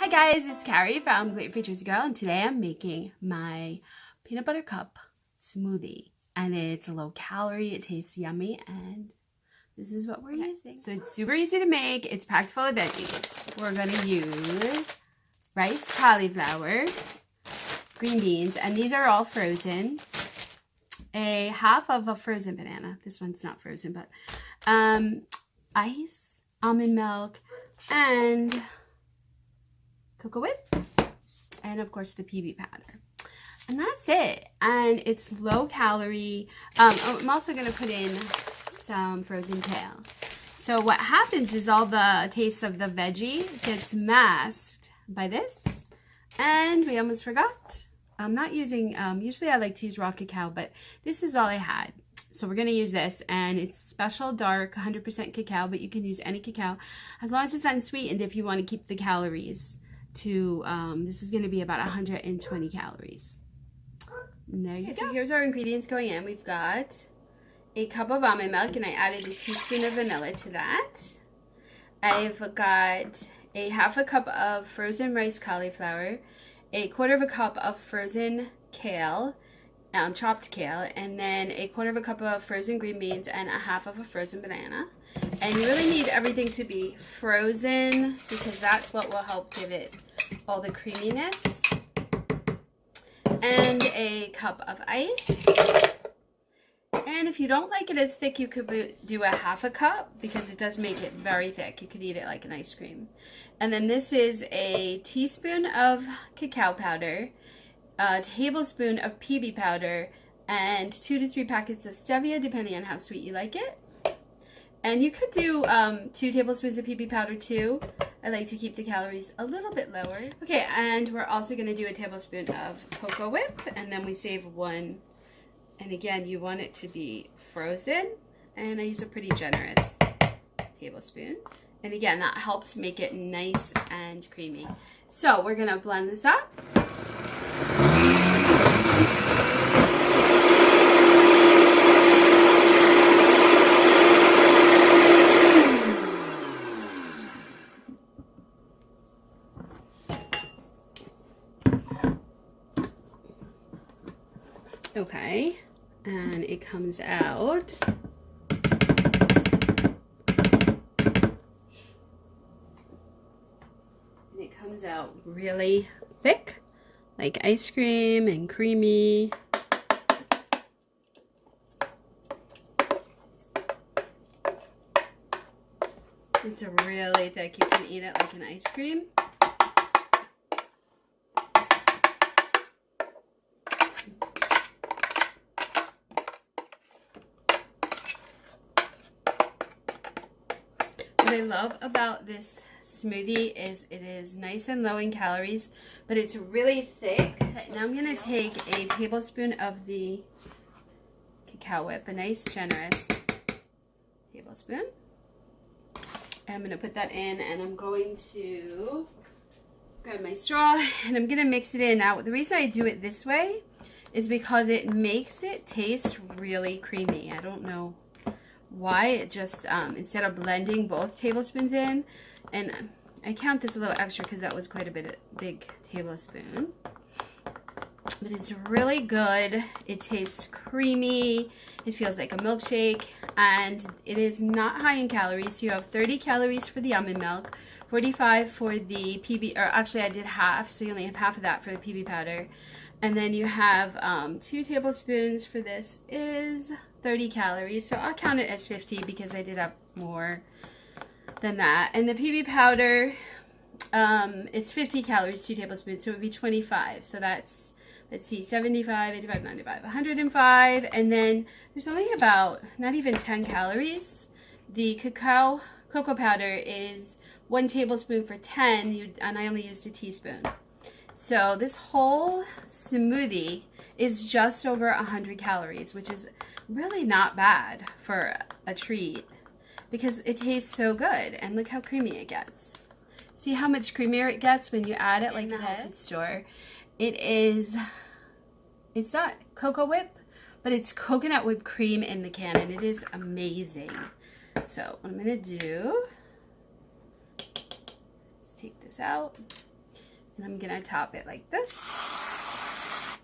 Hi guys, it's Carrie from Gluten Free Jersey Girl, and today I'm making my peanut butter cup smoothie. And it's low calorie, it tastes yummy, and this is what we're using. So it's super easy to make, it's packed full of veggies. We're gonna use rice, cauliflower, green beans, and these are all frozen. A half of a frozen banana. This one's not frozen, but ice, almond milk, and cocoa whip, and of course the PB powder, and that's it. And it's low calorie. I'm also going to put in some frozen kale. So what happens is all the taste of the veggie gets masked by this. And we almost forgot, I'm not using, usually I like to use raw cacao, but this is all I had. So we're going to use this, and it's special dark 100% cacao, but you can use any cacao as long as it's unsweetened if you want to keep the calories to, this is going to be about 120 calories. And there you go. So here's our ingredients going in. We've got a cup of almond milk, and I added a teaspoon of vanilla to that. I've got a half a cup of frozen rice cauliflower, a quarter of a cup of frozen kale, chopped kale, and then a quarter of a cup of frozen green beans and a half of a frozen banana. And you really need everything to be frozen because that's what will help give it all the creaminess. And a cup of ice. And if you don't like it as thick, you could do a half a cup because it does make it very thick. You could eat it like an ice cream. And then this is a teaspoon of cacao powder, a tablespoon of PB powder, and 2 to 3 packets of stevia, depending on how sweet you like it. And you could do 2 tablespoons of PB powder too. I like to keep the calories a little bit lower. Okay, and we're also going to do a tablespoon of cocoa whip, and then we save 1. And again, you want it to be frozen, and I use a pretty generous tablespoon. And again, that helps make it nice and creamy. So we're going to blend this up. Okay, and it comes out. And it comes out really thick, like ice cream, and creamy. It's really thick. You can eat it like an ice cream. What I love about this smoothie is it is nice and low in calories, but it's really thick. Now I'm going to take a tablespoon of the cacao whip, a nice generous tablespoon. I'm going to put that in, and I'm going to grab my straw, and I'm going to mix it in. Now, the reason I do it this way is because it makes it taste really creamy. I don't know why. It just, instead of blending both tablespoons in, and I count this a little extra because that was quite a big tablespoon. But it's really good. It tastes creamy. It feels like a milkshake, and it is not high in calories. So you have 30 calories for the almond milk, 45 for the PB, or actually I did half, so you only have half of that for the PB powder. And then you have 2 tablespoons for this is 30 calories. So I'll count it as 50 because I did have more than that. And the PB powder, it's 50 calories, 2 tablespoons, so it would be 25. So that's, let's see, 75, 85, 95, 105. And then there's only about, not even 10 calories. The cocoa powder is 1 tablespoon for 10, and I only used a teaspoon. So this whole smoothie is just over 100 calories, which is really not bad for a treat because it tastes so good. And look how creamy it gets. See how much creamier it gets when you add it like the health food store. It's not cocoa whip, but it's coconut whipped cream in the can, and it is amazing. So what I'm gonna do is take this out. And I'm gonna top it like this.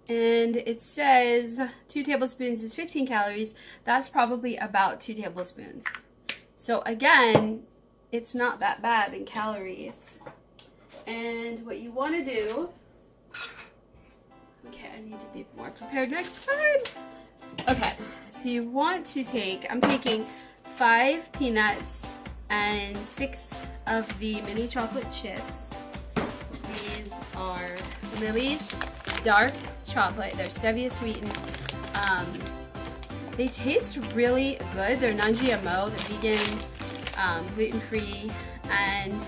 And it says 2 tablespoons is 15 calories. That's probably about 2 tablespoons. So again, it's not that bad in calories. And what you want to do, okay, I need to be more prepared next time. Okay, so you want to take, I'm taking 5 peanuts and 6 of the mini chocolate chips. These are Lily's dark chocolate. They're stevia sweetened. They taste really good. They're non-GMO, they're vegan, gluten-free, and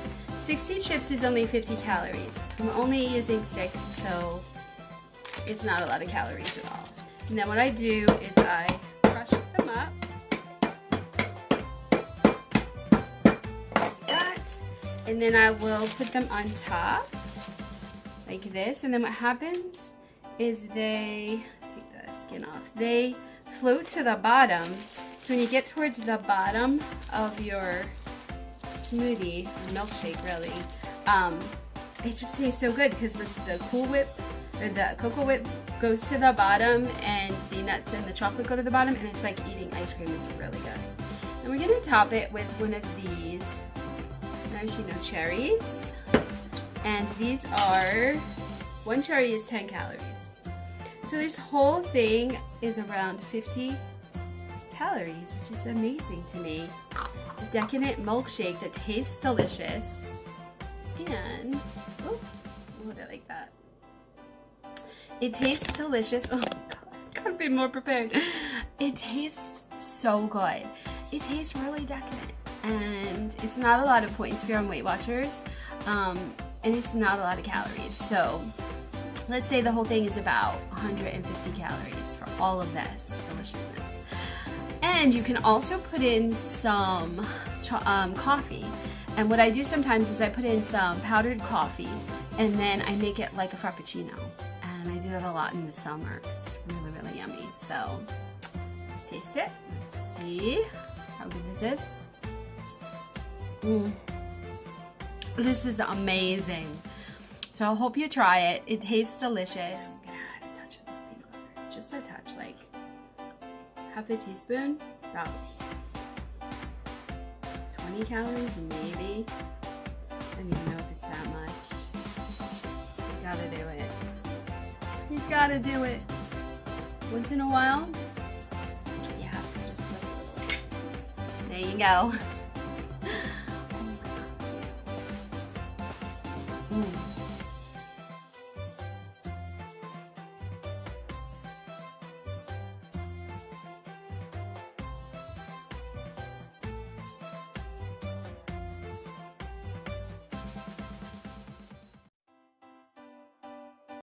60 chips is only 50 calories. I'm only using 6, so it's not a lot of calories at all. And then what I do is I crush them up like that, and then I will put them on top like this. And then what happens is they, let's take the skin off, they float to the bottom. So when you get towards the bottom of your smoothie, or milkshake really, it just tastes so good because the Cool Whip, or the Cocoa Whip, goes to the bottom and the nuts and the chocolate go to the bottom, and it's like eating ice cream. It's really good. And we're gonna top it with one of these maraschino cherries. And these are, 1 cherry is 10 calories. So this whole thing is around 50 calories, which is amazing to me. A decadent milkshake that tastes delicious. And, oh, hold it like that. It tastes delicious. Oh my god, I gotta be more prepared. It tastes so good. It tastes really decadent. And it's not a lot of points if you're on Weight Watchers. And it's not a lot of calories. So let's say the whole thing is about 150 calories for all of this deliciousness. And you can also put in some coffee. And what I do sometimes is I put in some powdered coffee and then I make it like a Frappuccino. And I do that a lot in the summer because it's really, really yummy. So let's taste it. Let's see how good this is. This is amazing. So I hope you try it. It tastes delicious. I'm gonna add a touch of this peanut butter. Just a touch, like half a teaspoon, probably. 20 calories, maybe. I don't even know if it's that much. You gotta do it. You gotta do it. Once in a while, you have to just put a little. There you go. Oh my god.